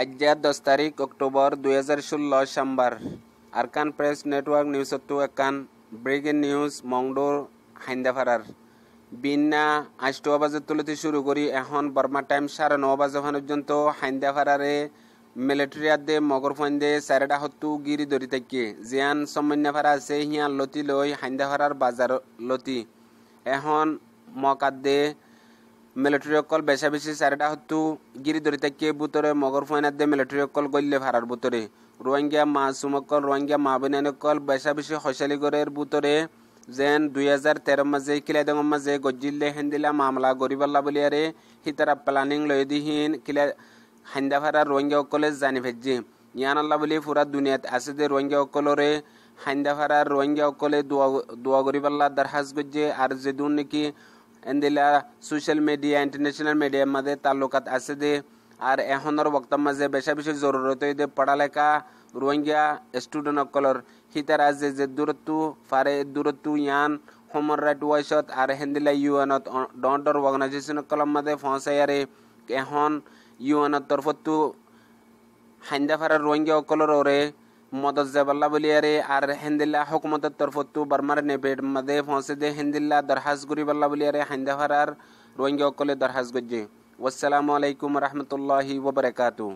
আজ্জা 10 তারিখ অক্টোবর 2016 সোমবার Arakan press network news একান ব্রেকিং নিউজ মংডোর হাইন্দাফারার বিন্না 8 বাজে তুলতে শুরু করি এখন বর্মা টাইম 9:30 বাজে পর্যন্ত হাইন্দাফারারে মিলিটারি আদে মগর ফাইন্দে সারেডা হত্তু গিরি ধরি থাকে জিয়ান সম্মান্যাফারা আছে হিয়া লতি লই হাইন্দাফারার বাজার লতি এখন মকাদে মিলিটারি অকল বেশা বেশি সারেডা হত্তু গিরি ধরি থাকে বুতরে মগর ফাইনাদে মিলিটারি অকল গল্লে ভাড়ার বুতরে রোহিঙ্গা মাসুমকল রোহিঙ্গা মাবিনানকল বেশা বেশি হইশালিগরের বুতরে যেন 2013 মাঝে কিলাদং মাঝে গজ্জিল্লে হেন্দিলা মামলা গরিবাল্লা বলিয়ারে হিতারা প্ল্যানিং লই দিহিন কিলা হাইন্দাফারা রোহিঙ্গা অকলে জানি ভেজ্জি ইয়ান আল্লাহ বলি পুরা দুনিয়াত আছে যে রোহিঙ্গা অকলরে হাইন্দাফারা রোহিঙ্গা অকলে দোয়া গরিবাল্লা দরখাস্ত গজ্জে আর যেদুন নাকি এন্দিলা সোশ্যাল মিডিয়া ইন্টারন্যাশনাল মিডিয়ার মাঝে তাল্লুকাত আছে দে আর এখনের বক্তব্য মাঝে বেশা বেশি জরুরত দে পড়ালেখা রোহিঙ্গা স্টুডেন্ট অকলর হিতারা যে দূরত্ব ফারে দূরত্ব ইয়ান হিউম্যান রাইট ওয়াইসত আর হেন্দিলা ইউএনত ডন্ডর অর্গানাইজেশন অকলর মাঝে ফসায়ারে এখন ইউএনত তরফত হাইন্দাফারা রোহিঙ্গা অকলর ওরে মদত জাবাল্লা বলিয়ারে আর হেন্দিল্লা হুকুমতের তরফত বার্মার নেবেড মাদে ফসে দে হেন্দিল্লা দরখাস্ত গরিবাল্লা বলিয়ারে হাইন্দাফারার রোহিঙ্গা অকলে দরখাস্ত গজ্জে। ওয়াসসালামু আলাইকুম রহমতুল্লাহি ওয়া বারাকাতুহু।